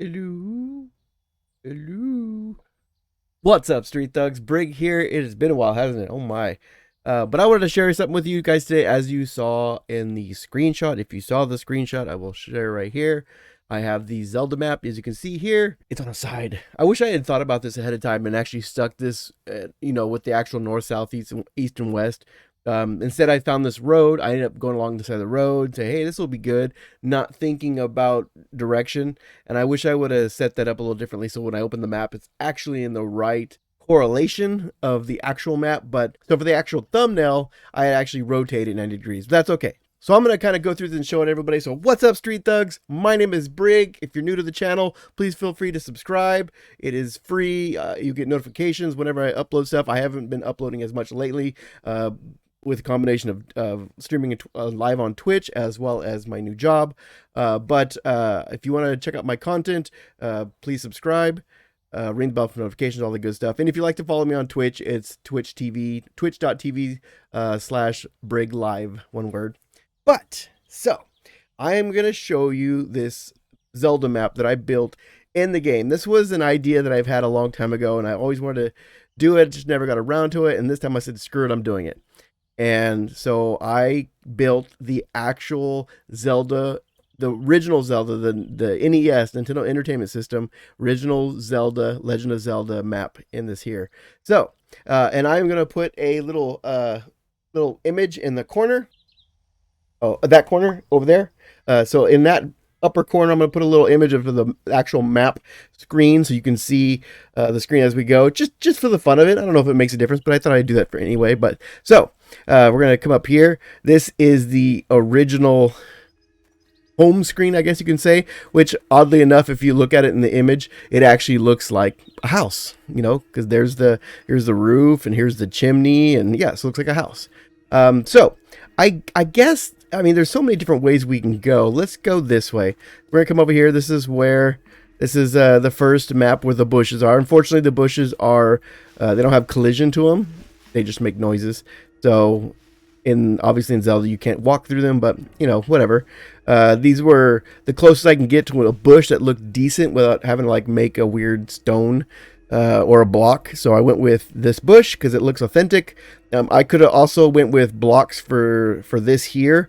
Hello. Hello. What's up, Street Thugs? Brigg here. It has been a while, hasn't it? Oh my. But I wanted to share something with you guys today, as you saw in the screenshot. If you saw the screenshot, I will share right here. I have the Zelda map. As you can see here, it's on a side. I wish I had thought about this ahead of time and actually stuck this, with the actual north, south, east, and west. Instead, I found this road. I ended up going along the side of the road, say, hey, this will be good, not thinking about direction. And I wish I would have set that up a little differently. So when I open the map, it's actually in the right correlation of the actual map. But so for the actual thumbnail, I actually rotated 90 degrees. But that's okay. So I'm going to kind of go through this and show it everybody. So what's up, Street Thugs? My name is Brigg. If you're new to the channel, please feel free to subscribe. It is free. You get notifications whenever I upload stuff. I haven't been uploading as much lately. With a combination of streaming live on Twitch as well as my new job. But if you want to check out my content, please subscribe, ring the bell for notifications, all the good stuff. And if you like to follow me on Twitch, it's twitch.tv slash Brigg Live, one word. But so I am going to show you this Zelda map that I built in the game. This was an idea that I've had a long time ago, and I always wanted to do it, just never got around to it. And this time I said, screw it, I'm doing it. And so I built the actual Zelda, the original Zelda, the NES, Nintendo Entertainment System, original Zelda, Legend of Zelda map in this here. So, and I'm going to put a little image in the corner. Oh, that corner over there. So in that upper corner, I'm going to put a little image of the actual map screen so you can see the screen as we go, just for the fun of it. I don't know if it makes a difference, but I thought I'd do that for anyway. But so we're going to come up here. This is the original home screen, I guess you can say, which oddly enough, if you look at it in the image, it actually looks like a house, because here's the roof and here's the chimney, and yes, it looks like a house. So I guess, I mean, there's so many different ways we can go. Let's go this way. We're going to come over here. This is the first map where the bushes are. Unfortunately, the bushes are, they don't have collision to them. They just make noises. So obviously in Zelda, you can't walk through them, but whatever. These were the closest I can get to a bush that looked decent without having to like make a weird stone or a block. So I went with this bush because it looks authentic. I could have also went with blocks for this here,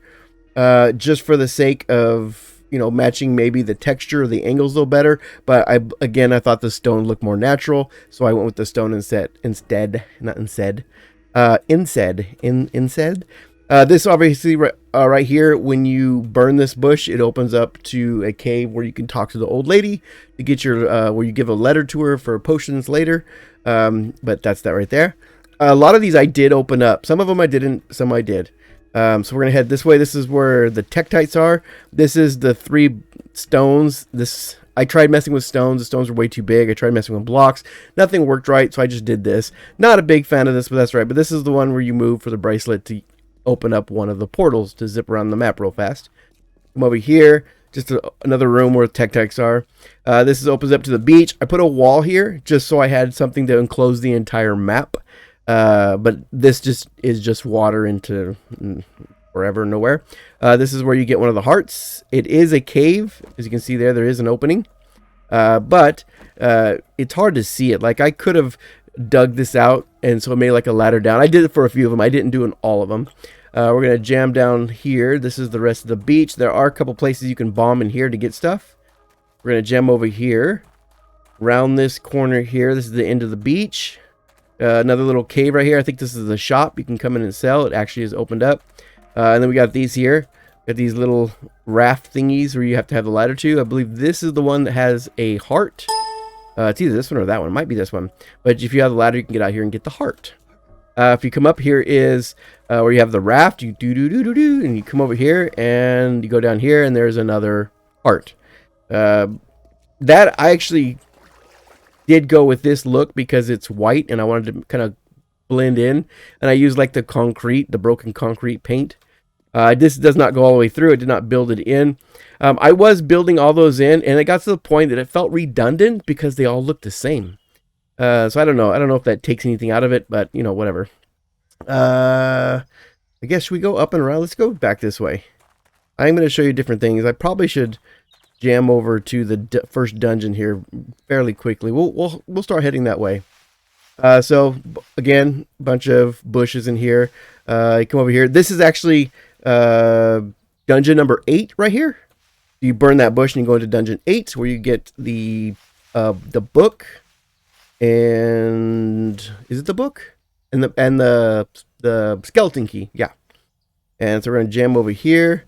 just for the sake of matching maybe the texture or the angles a little better. But I thought the stone looked more natural, so I went with the stone instead. This obviously right here, when you burn this bush, it opens up to a cave where you can talk to the old lady to get your where you give a letter to her for potions later. But that's that right there. A lot of these I did open up. Some of them I didn't, some I did. So we're gonna head this way. This is where the Tektites are. This is the 3 stones. I tried messing with stones. The stones were way too big. I tried messing with blocks. Nothing worked right, so I just did this. Not a big fan of this, but that's right. But this is the one where you move for the bracelet to open up one of the portals to zip around the map real fast. Come over here. Just another room where Tektites are. This opens up to the beach. I put a wall here just so I had something to enclose the entire map. But this is just water into wherever, nowhere. This is where you get one of the hearts. It is a cave. As you can see there is an opening. But it's hard to see it. Like, I could have dug this out, and so I made like a ladder down. I did it for a few of them. I didn't do it in all of them. We're going to jam down here. This is the rest of the beach. There are a couple places you can bomb in here to get stuff. We're going to jam over here. Around this corner here. This is the end of the beach. Another little cave right here. I think this is the shop. You can come in and sell. It actually is opened up. And then we got these here. Got these little raft thingies where you have to have the ladder to. I believe this is the one that has a heart. It's either this one or that one. It might be this one. But if you have the ladder, you can get out here and get the heart. If you come up here is where you have the raft. You do. And you come over here and you go down here and there's another heart. That I actually did go with this look because it's white and I wanted to kind of blend in, and I used like the broken concrete paint. This does not go all the way through. It did not build it in. I was building all those in, and it got to the point that it felt redundant because they all looked the same. So I don't know if that takes anything out of it, but whatever. I guess should we go up and around? Let's go back this way. I'm going to show you different things. I probably should jam over to the first dungeon here fairly quickly. We'll start heading that way. So again, bunch of bushes in here. You come over here. This is actually dungeon number 8 right here. You burn that bush and you go into dungeon 8, where you get the book, and is it the book and the skeleton key? Yeah. And so we're gonna jam over here.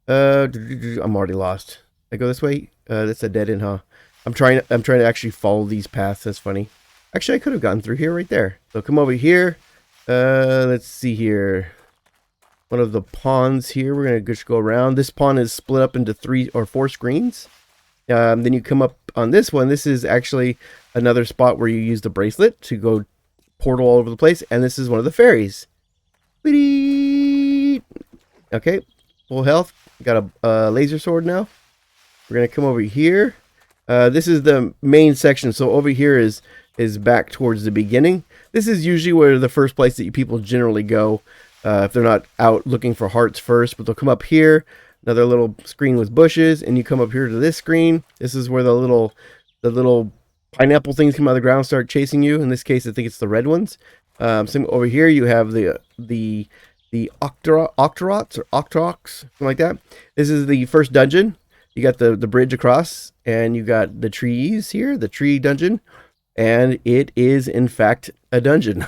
I'm already lost. I go this way. That's a dead end, huh? I'm trying to actually follow these paths. That's funny. Actually, I could have gotten through here right there. So come over here. Let's see here. One of the pawns here. We're gonna just go around. This pawn is split up into 3 or 4 screens. Then you come up on this one. This is actually another spot where you use the bracelet to go portal all over the place. And this is one of the fairies. Okay, full health. Got a laser sword now. We're gonna come over here. This is the main section. So over here is back towards the beginning. This is usually where the first place that people generally go if they're not out looking for hearts first. But they'll come up here, another little screen with bushes, and you come up here to this screen. This is where the little pineapple things come out of the ground and start chasing you. In this case, I think it's the red ones. So over here you have the Octorots or Octoroks, something like that. This is the first dungeon. You got the bridge across, and you got the trees here, the tree dungeon, and it is in fact a dungeon.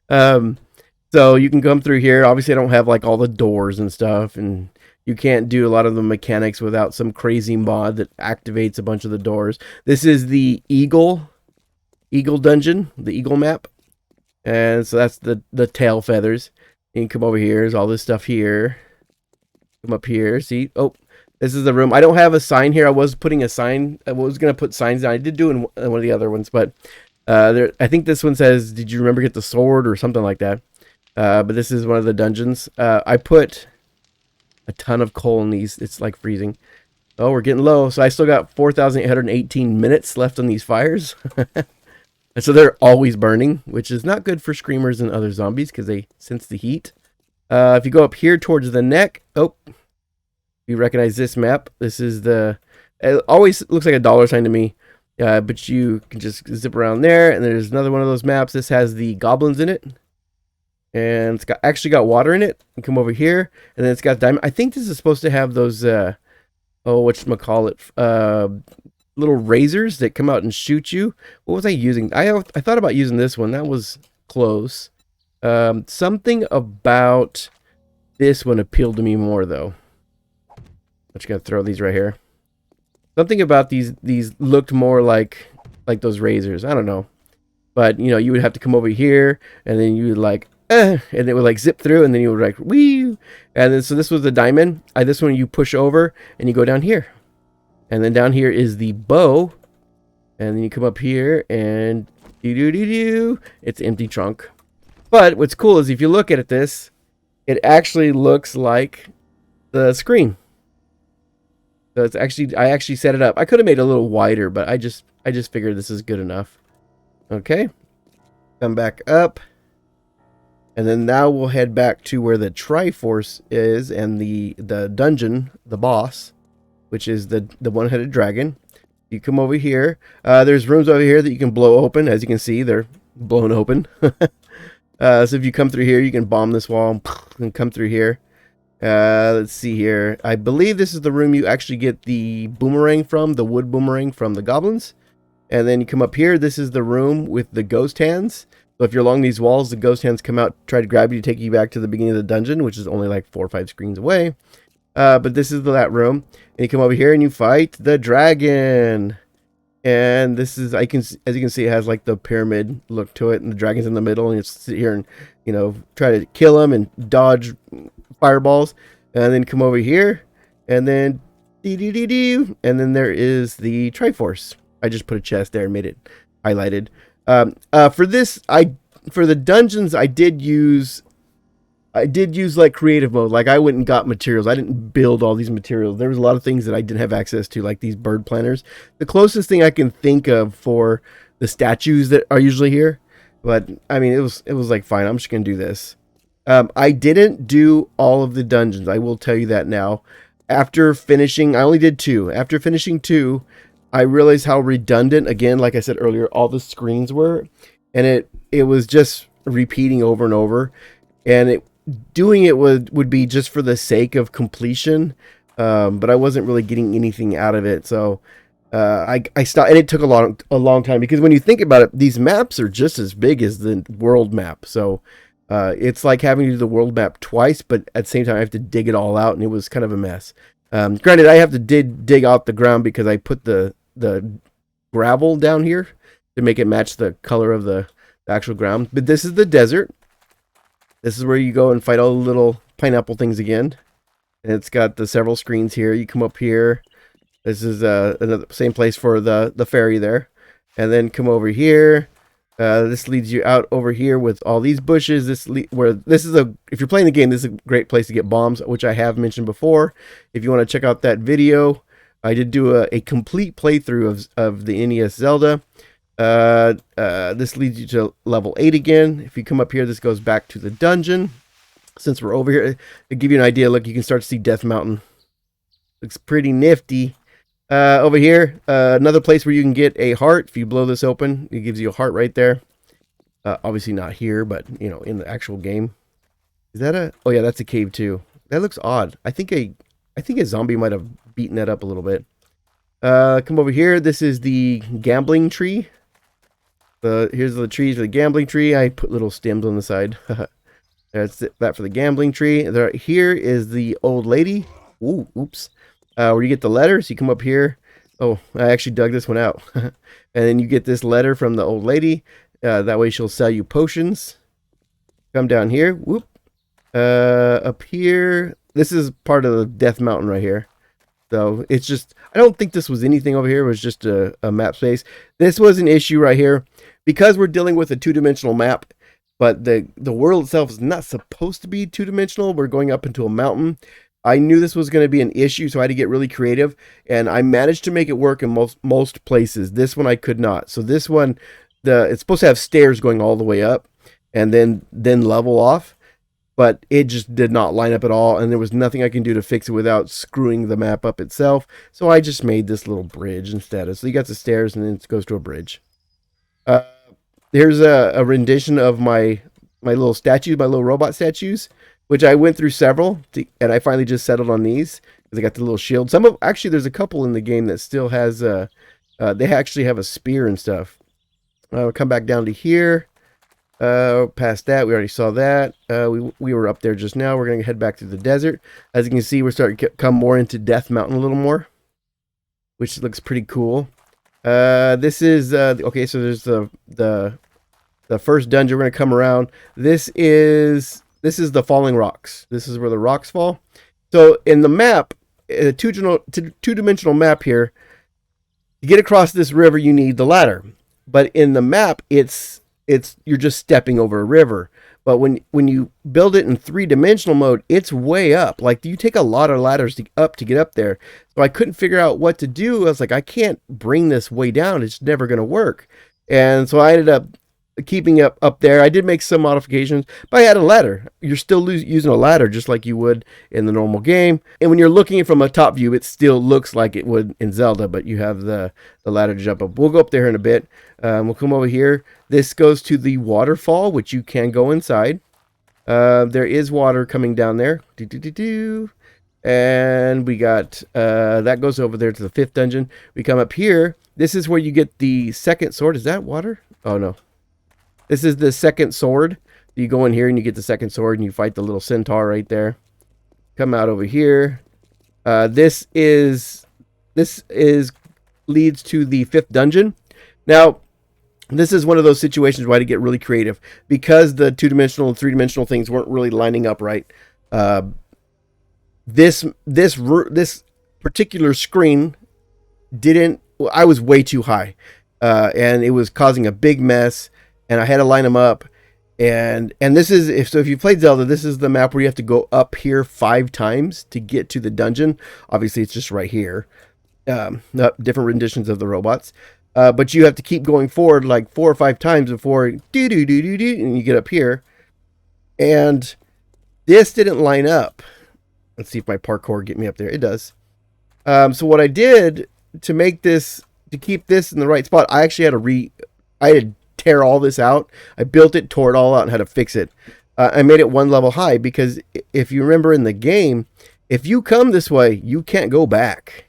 So you can come through here. Obviously, I don't have like all the doors and stuff, and you can't do a lot of the mechanics without some crazy mod that activates a bunch of the doors. This is the Eagle dungeon, the Eagle map, and so that's the tail feathers. You can come over here. There's all this stuff here. Come up here. See? Oh, this is the room. I don't have a sign here. I was putting a sign. I was going to put signs down. I did do in one of the other ones, but I think this one says, "Did you remember get the sword?" or something like that. But this is one of the dungeons. I put a ton of coal in these. It's like freezing. Oh, we're getting low. So I still got 4,818 minutes left on these fires. And so they're always burning, which is not good for screamers and other zombies because they sense the heat. If you go up here towards the neck, oh, you recognize this map. This is it always looks like a dollar sign to me, but you can just zip around there, and there's another one of those maps. This has the goblins in it, and it's actually got water in it. You come over here, and then it's got diamond. I think this is supposed to have those, whatchamacallit, little razors that come out and shoot you. What was I using? I thought about using this one. That was close. Something about this one appealed to me more, though. I'm just gonna throw these right here. Something about these looked more like those razors. I don't know, but you know, you would have to come over here, and then you would like, and it would like zip through, and then you would like wee, and then so this was the diamond. This one you push over, and you go down here. And then down here is the bow. And then you come up here and it's empty trunk. But what's cool is if you look at this, it actually looks like the screen. So it's actually, I actually set it up. I could have made it a little wider, but I just figured this is good enough. Okay. Come back up. And then now we'll head back to where the Triforce is and the dungeon, the boss, which is the one-headed dragon. You come over here. There's rooms over here that you can blow open. As you can see, they're blown open. So if you come through here, you can bomb this wall and come through here. Let's see here. I believe this is the room you actually get the boomerang from, the wood boomerang from the goblins. And then you come up here. This is the room with the ghost hands. So if you're along these walls, the ghost hands come out, try to grab you, take you back to the beginning of the dungeon, which is only like 4 or 5 screens away. But this is that room, and you come over here and you fight the dragon. And this is, as you can see, it has like the pyramid look to it, and the dragon's in the middle, and you sit here and, you know, try to kill him and dodge fireballs. And then come over here, and then and then there is the Triforce. I just put a chest there and made it highlighted. For the dungeons, I did use like creative mode. Like I went and got materials. I didn't build all these materials. There was a lot of things that I didn't have access to, like these bird planters. The closest thing I can think of for the statues that are usually here. But I mean, it was like, fine, I'm just going to do this. I didn't do all of the dungeons. I will tell you that now. after finishing, I only did 2. After finishing 2, I realized how redundant, again, like I said earlier, all the screens were, and it was just repeating over and over, and doing it would be just for the sake of completion, but I wasn't really getting anything out of it. So I stopped, and it took a long time, because when you think about it, these maps are just as big as the world map. So it's like having to do the world map twice, but at the same time I have to dig it all out, and it was kind of a mess. Granted, I have to dig out the ground because I put the gravel down here to make it match the color of the actual ground. But this is the desert. This is where you go and fight all the little pineapple things again. And it's got the several screens here. You come up here. This is another same place for the ferry there. And then come over here. This leads you out over here with all these bushes. If you're playing the game, this is a great place to get bombs, which I have mentioned before. If you want to check out that video, I did do a complete playthrough of the NES Zelda. This leads you to level 8 again. If you come up here, this goes back to the dungeon. Since we're over here, to give you an idea, look, you can start to see Death Mountain. Looks pretty nifty. Over here, another place where you can get a heart. If you blow this open, it gives you a heart right there. Obviously not here, but in the actual game. Is that oh yeah, that's a cave too. That looks odd. I think a zombie might have beaten that up a little bit. Come over here. This is the gambling tree. Here's the trees for the gambling tree. I put little stems on the side. That's that for the gambling tree. Here is the old lady. Ooh, oops. Where you get the letter. So you come up here. Oh, I actually dug this one out. And then you get this letter from the old lady. That way she'll sell you potions. Come down here. Whoop. Up here. This is part of the Death Mountain right here. So it's just, I don't think this was anything over here. It was just a map space. This was an issue right here. Because we're dealing with a 2-dimensional map, but the world itself is not supposed to be 2-dimensional. We're going up into a mountain. I knew this was going to be an issue, so I had to get really creative, and I managed to make it work in most places. This one I could not. So this one, it's supposed to have stairs going all the way up, and then level off, but it just did not line up at all, and there was nothing I can do to fix it without screwing the map up itself. So I just made this little bridge instead. So you got the stairs, and then it goes to a bridge. Here's a rendition of my little statues, my little robot statues, which I went through several, and I finally just settled on these. They got the little shield. Actually, there's a couple in the game that still has, they actually have a spear and stuff. We'll come back down to here. Past that, we already saw that. We were up there just now. We're going to head back to the desert. As you can see, we're starting to come more into Death Mountain a little more, which looks pretty cool. This is okay, so there's the first dungeon. We're gonna come around. This is the falling rocks. This is where the rocks fall. So in the map, a two-dimensional map here, to get across this river you need the ladder. But in the map, it's you're just stepping over a river. But when you build it in 3-dimensional mode, it's way up. Like, you take a lot of ladders to get up there. So I couldn't figure out what to do. I was like, I can't bring this way down. It's never going to work. And so I ended up keeping it up there. I did make some modifications, but I had a ladder. You're still using a ladder just like you would in the normal game. And when you're looking from a top view, it still looks like it would in Zelda, but you have the ladder to jump up. We'll go up there in a bit. We'll come over here. This goes to the waterfall, which you can go inside. There is water coming down there. And we got, that goes over there to the 5th dungeon. We come up here. This is where you get the second sword. Is that water? Oh, no. This is the second sword. You go in here and you get the second sword and you fight the little centaur right there. Come out over here. This leads to the 5th dungeon. Now, this is one of those situations where I had to get really creative because the 2-dimensional and 3-dimensional things weren't really lining up right. This particular screen I was way too high, and it was causing a big mess, and I had to line them up. And this is, if you played Zelda, this is the map where you have to go up here 5 times to get to the dungeon. Obviously, it's just right here. Different renditions of the robots. But you have to keep going forward like 4 or 5 times before and you get up here. And this didn't line up. Let's see if my parkour get me up there. It does. So what I did to make this, to keep this in the right spot, I actually I had to tear all this out. I built it, tore it all out, and had to fix it. I made it one level high because if you remember in the game, if you come this way, you can't go back.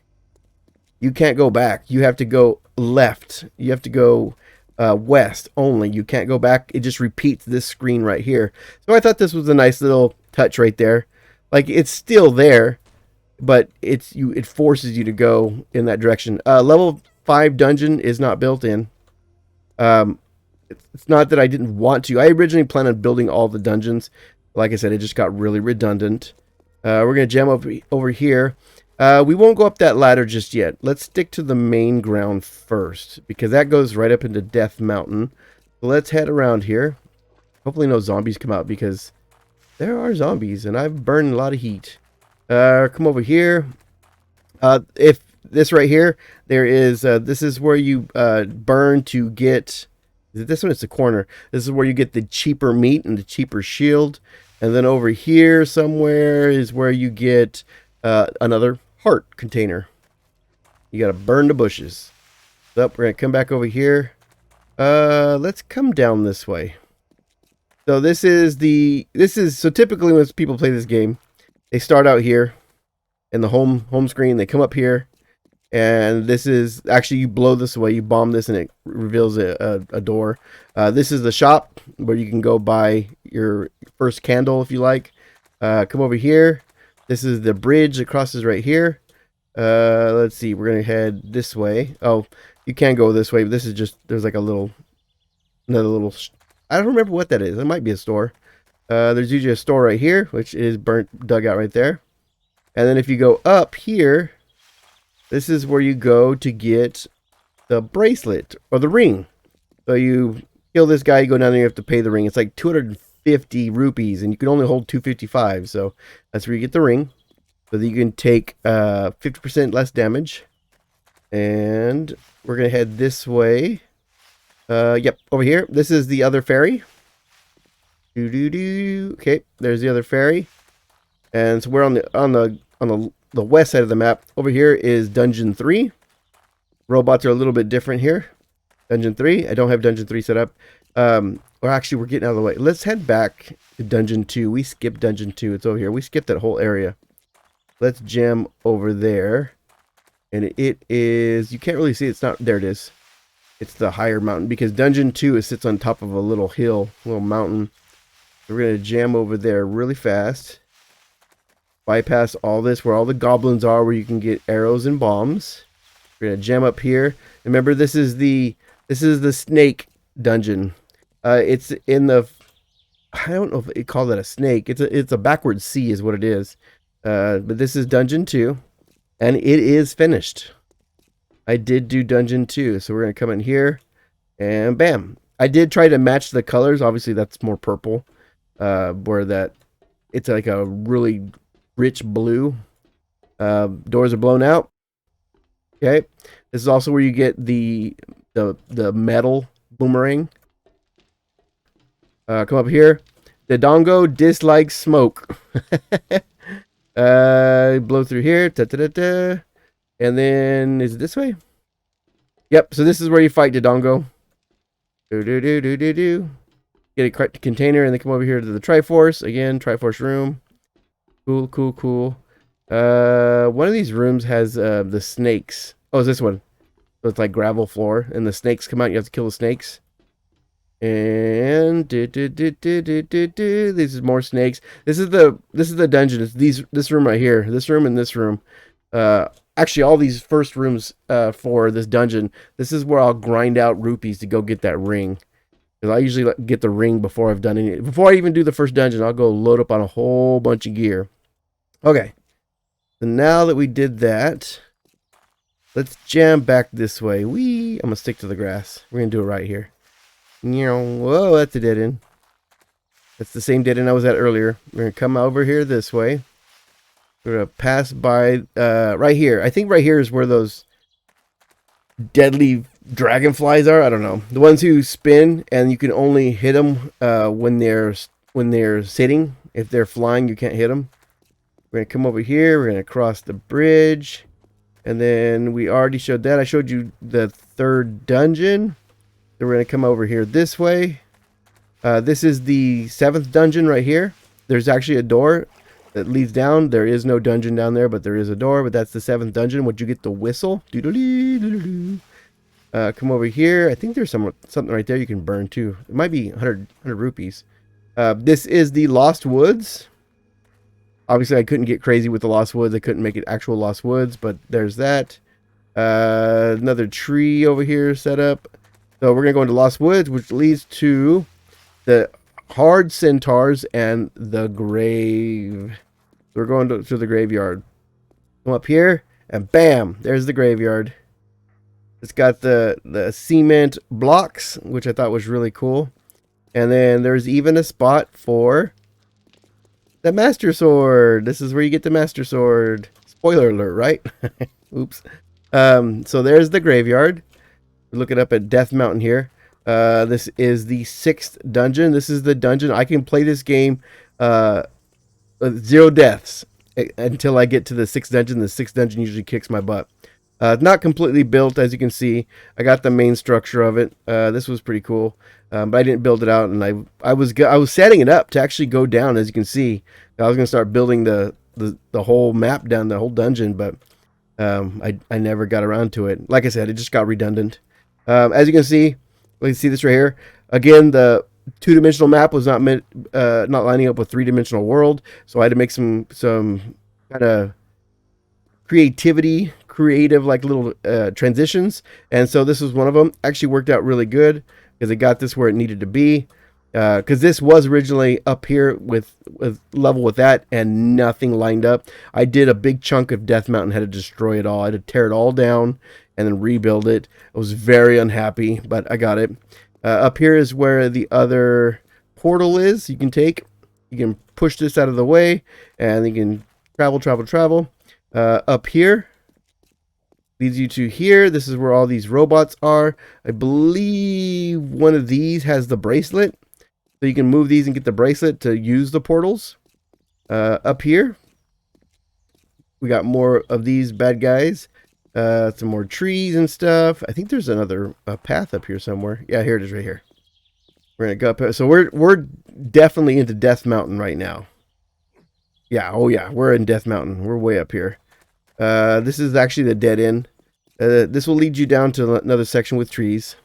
You can't go back. You have to go left. You have to go west only. You can't go back. It just repeats this screen right here. So I thought this was a nice little touch right there. Like, it's still there, but it forces you to go in that direction. Level 5 dungeon is not built in. It's not that I didn't want to. I originally planned on building all the dungeons. Like I said, it just got really redundant. We're going to jam over here. We won't go up that ladder just yet. Let's stick to the main ground first, because that goes right up into Death Mountain. So let's head around here. Hopefully no zombies come out, because there are zombies, and I've burned a lot of heat. Come over here. If this right here, there is, this is where you burn to get, this one is the corner. This is where you get the cheaper meat and the cheaper shield. And then over here somewhere is where you get another heart container. You got to burn the bushes. So we're going to come back over here. Let's come down this way. So so typically when people play this game, they start out here in the home screen. They come up here, and this is actually, you blow this away, you bomb this, and it reveals a door. This is the shop where you can go buy your first candle if you like. Come over here. This is the bridge that crosses right here. Let's see, we're gonna head this way. Oh, you can go this way, but this is just, there's like another little, I don't remember what that is. It might be a store. There's usually a store right here, which is dug out right there. And then if you go up here, this is where you go to get the bracelet or the ring. So you kill this guy, you go down there, you have to pay the ring. It's like 250 rupees, and you can only hold 255. So that's where you get the ring, so that you can take 50% less damage. And we're gonna head this way. Yep, over here. This is the other ferry. Okay, there's the other ferry, and so we're on the west side of the map. Over here is Dungeon 3. Robots are a little bit different here. Dungeon 3. I don't have Dungeon 3 set up. Or actually, we're getting out of the way. Let's head back to Dungeon 2. We skipped Dungeon 2. It's over here. We skipped that whole area. Let's jam over there. And it is, you can't really see it. It's not, there it is. It's the higher mountain, because Dungeon 2 sits on top of a little hill, little mountain. So we're going to jam over there really fast. Bypass all this, where all the goblins are, where you can get arrows and bombs. We're going to jam up here. Remember, this is the snake dungeon. It's in the, I don't know if they call that a snake. It's a backward C is what it is. But this is Dungeon 2, and it is finished. I did do Dungeon 2, so we're going to come in here, and bam. I did try to match the colors. Obviously, that's more purple, where that, it's like a really rich blue. Doors are blown out. Okay. This is also where you get the metal boomerang. Come up here. The dongo dislikes smoke. Blow through here. Da, da, da, da. And then, is it this way? Yep, so this is where you fight Dodongo. Get a container, and then come over here to the Triforce. Again, Triforce room. Cool, cool, cool. One of these rooms has the snakes. Oh, it's this one. So it's like gravel floor, and the snakes come out. You have to kill the snakes. And this is more snakes. This is the dungeon. It's this room right here. This room and this room. Actually, all these first rooms for this dungeon, this is where I'll grind out rupees to go get that ring. Because I usually get the ring before I've done any. Before I even do the first dungeon, I'll go load up on a whole bunch of gear. Okay. So now that we did that, let's jam back this way. I'm going to stick to the grass. We're going to do it right here. Whoa, that's a dead end. That's the same dead end I was at earlier. We're going to come over here this way. We're going to pass by right here. I think right here is where those deadly dragonflies are. I don't know. The ones who spin, and you can only hit them when they're sitting. If they're flying, you can't hit them. We're going to come over here. We're going to cross the bridge. And then we already showed that. I showed you the third dungeon. So we're going to come over here this way. This is the 7th dungeon right here. There's actually a door that leads down. There is no dungeon down there, but there is a door. But that's the 7th dungeon. Would you get the whistle? Come over here. I think there's something right there you can burn too. It might be 100 rupees. This is the Lost Woods. Obviously, I couldn't get crazy with the Lost Woods. I couldn't make it actual Lost Woods, but there's that. Another tree over here set up. So we're going to go into Lost Woods, which leads to the Hard Centaurs and the grave. We're going to the graveyard. Come up here, and bam, there's the graveyard. It's got the cement blocks, which I thought was really cool. And then there's even a spot for the Master Sword. This is where you get the Master Sword. Spoiler alert, right? Oops. So there's the graveyard. We're looking up at Death Mountain here. This is the 6th dungeon. This is the dungeon. I can play this game 0 deaths until I get to the 6th dungeon. The 6th dungeon usually kicks my butt. Not completely built, as you can see. I got the main structure of it. This was pretty cool, but I didn't build it out, and I was setting it up to actually go down. As you can see, I was going to start building the whole map down, the whole dungeon, but I never got around to it. Like I said, it just got redundant. As you can see, this right here. Again, the 2-dimensional map was not lining up with 3-dimensional world, so I had to make some kind of creative like little transitions, and so this was one of them. Actually worked out really good because it got this where it needed to be, because this was originally up here with level with that, and nothing lined up. I did a big chunk of Death Mountain, had to destroy it all. I had to tear it all down and then rebuild it. I was very unhappy, but I got it. Up here is where the other portal is. You can push this out of the way, and you can travel. Up here leads you to here. This is where all these robots are. I believe one of these has the bracelet, so you can move these and get the bracelet to use the portals. Up here we got more of these bad guys. Some more trees and stuff. I think there's another path up here somewhere. Yeah, here it is right here. We're gonna go up here. So we're definitely into Death Mountain right now. Yeah, oh yeah, we're in Death Mountain. We're way up here. This is actually the dead end. This will lead you down to another section with trees.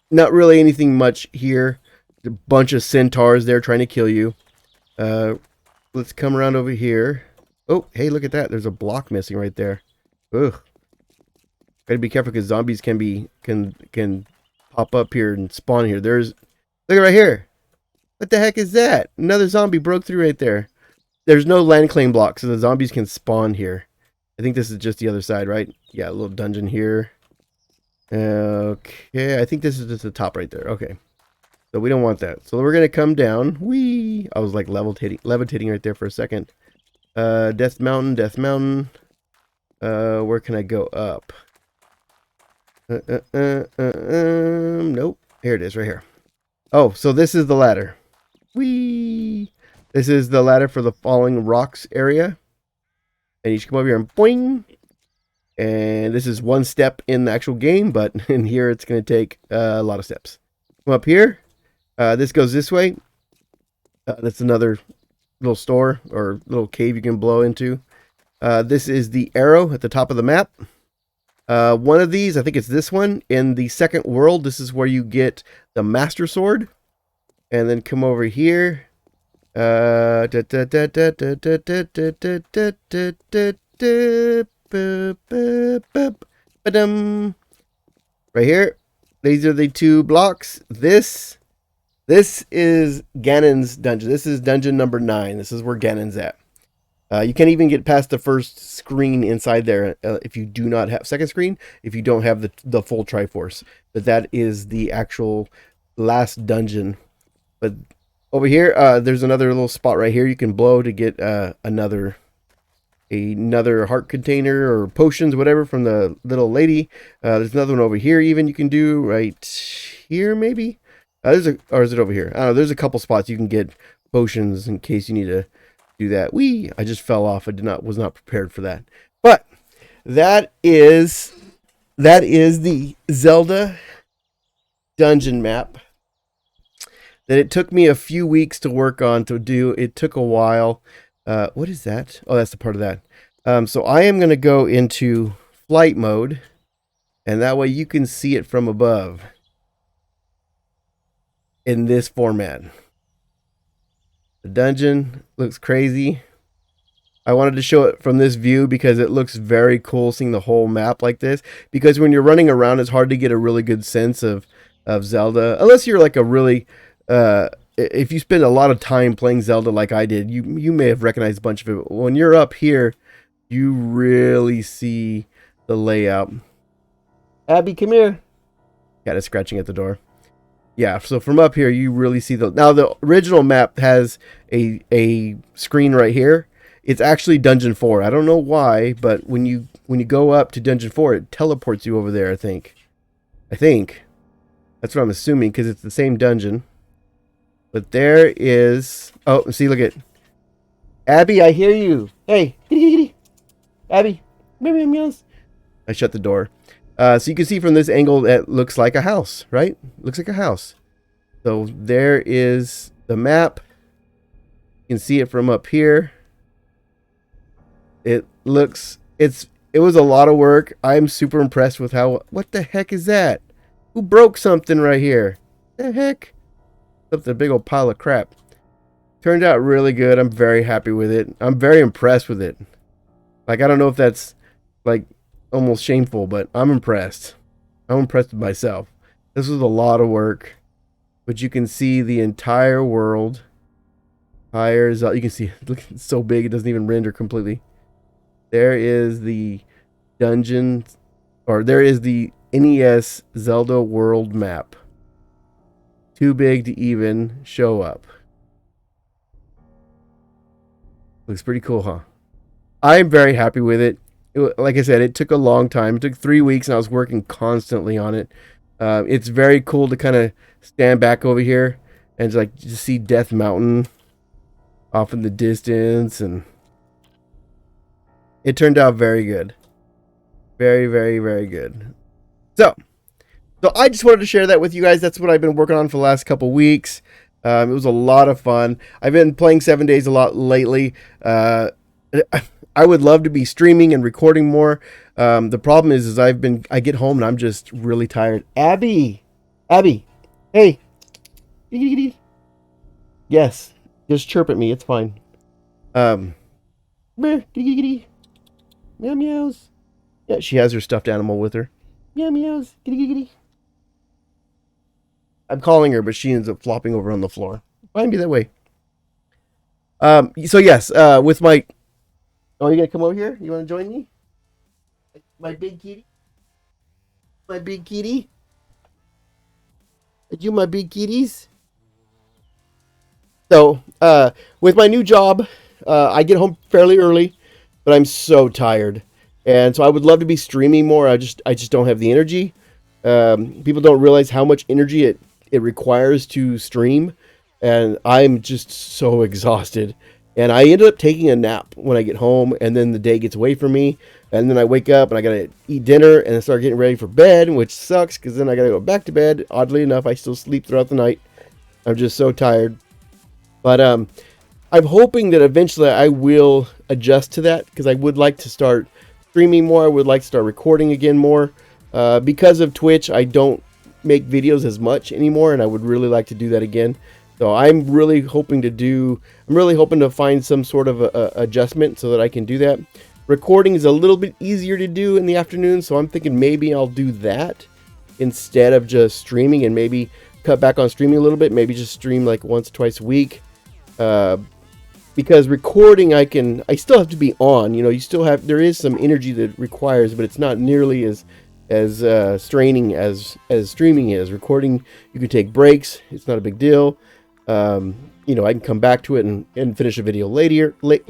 Not really anything much here. A bunch of centaurs there trying to kill you. Let's come around over here. Oh, hey, look at that. There's a block missing right there. Ugh. Gotta be careful because zombies can pop up here and spawn here. Look at right here. What the heck is that? Another zombie broke through right there. There's no land claim block, so the zombies can spawn here. I think this is just the other side, right? Yeah, a little dungeon here. Okay, I think this is just the top right there. Okay. So we don't want that. So we're going to come down. Whee! I was like levitating right there for a second. Death Mountain. Where can I go up? Nope. Here it is, right here. Oh, so this is the ladder. Whee! This is the ladder for the falling rocks area. And you should come over here and boing. And this is one step in the actual game, but in here it's going to take a lot of steps. Come up here. This goes this way. That's another little store or little cave you can blow into. This is the arrow at the top of the map. One of these, I think it's this one, in the second world, this is where you get the Master Sword. And then come over here. Right here. These are the 2 blocks. This is Ganon's dungeon. This is dungeon number 9. This is where Ganon's at. You can't even get past the first screen inside there if you do not have second screen, if you don't have the full Triforce. But that is the actual last dungeon. But over here, there's another little spot right here you can blow to get another heart container or potions, whatever, from the little lady. There's another one over here even you can do right here maybe. Or is it over here? I don't know. There's a couple spots you can get potions in case you need to do that. I just fell off. Was not prepared for that. But that is the Zelda dungeon map that it took me a few weeks to work on to do. It took a while. What is that? Oh, that's the part of that. So I am going to go into flight mode, and that way you can see it from above in this format. The dungeon looks crazy. I wanted to show it from this view because it looks very cool seeing the whole map like this. Because when you're running around, it's hard to get a really good sense of Zelda. Unless you're like a really... if you spend a lot of time playing Zelda like I did, you may have recognized a bunch of it. But when you're up here, you really see the layout. Abby, come here. Cat is scratching at the door. Yeah, so from up here, you really see now the original map has a screen right here. It's actually Dungeon 4. I don't know why, but when you go up to Dungeon 4, it teleports you over there, I think. That's what I'm assuming, because it's the same dungeon. But there is... Oh, see, look at... Abby, I hear you. Hey, Abby. I shut the door. So you can see from this angle, it looks like a house, right? Looks like a house. So there is the map. You can see it from up here. It was a lot of work. I'm super impressed with how... What the heck is that? Who broke something right here? The heck? Something, a big old pile of crap. Turned out really good. I'm very happy with it. I'm very impressed with it. Like, I don't know if that's, like, almost shameful, but I'm impressed. I'm impressed with myself. This was a lot of work. But you can see the entire world. You can see, look, it's so big it doesn't even render completely. There is the dungeon, or there is the NES Zelda world map. Too big to even show up. Looks pretty cool, huh? I'm very happy with it. Like I said, it took a long time. It took 3 weeks, and I was working constantly on it. It's very cool to kind of stand back over here and just see Death Mountain off in the distance, and it turned out very good. Very, very, very good. So I just wanted to share that with you guys. That's what I've been working on for the last couple weeks. It was a lot of fun. I've been playing 7 days a lot lately. I would love to be streaming and recording more. The problem is I get home and I'm just really tired. Abby, hey. Yes, just chirp at me. It's fine. Meow meows. Yeah, she has her stuffed animal with her. Meow meows. I'm calling her, but she ends up flopping over on the floor. Might be that way. So yes, with my... Oh, you gonna come over here? You want to join me? My big kitty? My big kitty? Are you my big kitties? So, with my new job, I get home fairly early, but I'm so tired. And so I would love to be streaming more. I just don't have the energy. People don't realize how much energy it requires to stream. And I'm just so exhausted. And I ended up taking a nap when I get home, and then the day gets away from me. And then I wake up and I gotta eat dinner and I start getting ready for bed, which sucks because then I gotta go back to bed. Oddly enough, I still sleep throughout the night. I'm just so tired. But I'm hoping that eventually I will adjust to that, because I would like to start streaming more. I would like to start recording again more. Because of Twitch, I don't make videos as much anymore, and I would really like to do that again. So I'm really hoping to find some sort of adjustment so that I can do that. Recording is a little bit easier to do in the afternoon, so I'm thinking maybe I'll do that instead of just streaming, and maybe cut back on streaming a little bit. Maybe just stream like once, twice a week. Because recording, I still have to be on. You know, there is some energy that it requires, but it's not nearly as straining as streaming is. Recording, you can take breaks. It's not a big deal. You know, I can come back to it and finish a video later. What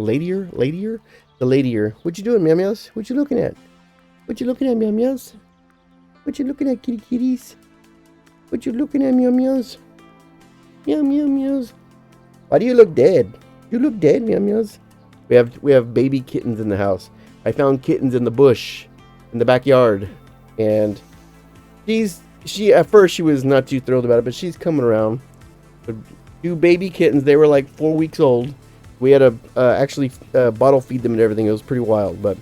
you doing, meow meows? What you looking at? What you looking at, meow meows? What you looking at, kitty kitties? What you looking at, meow meows? Meow meow meows. Why do you look dead? You look dead, meow meows. We have baby kittens in the house. I found kittens in the bush, in the backyard, and she at first she was not too thrilled about it, but she's coming around. But 2 baby kittens. They were like 4 weeks old. We had to actually bottle feed them and everything. It was pretty wild, but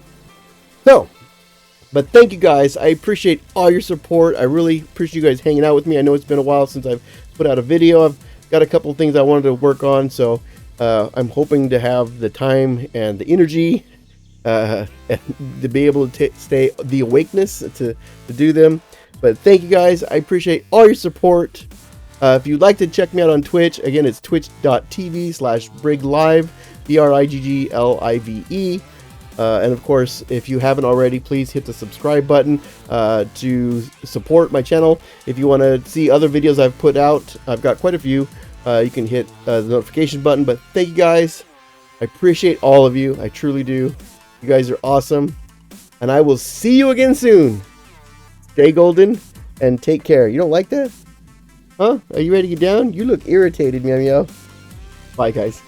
thank you guys. I appreciate all your support. I really appreciate you guys hanging out with me. I know it's been a while since I've put out a video. I've got a couple of things I wanted to work on, so I'm hoping to have the time and the energy to be able to stay the awakeness to do them. But thank you guys. I appreciate all your support. If you'd like to check me out on Twitch, again, it's twitch.tv/BriggLive, BRIGGLIVE. And of course, if you haven't already, please hit the subscribe button to support my channel. If you want to see other videos I've put out, I've got quite a few. You can hit the notification button. But thank you guys. I appreciate all of you. I truly do. You guys are awesome. And I will see you again soon. Stay golden and take care. You don't like that? Huh? Are you ready to get down? You look irritated, meow meow. Bye, guys.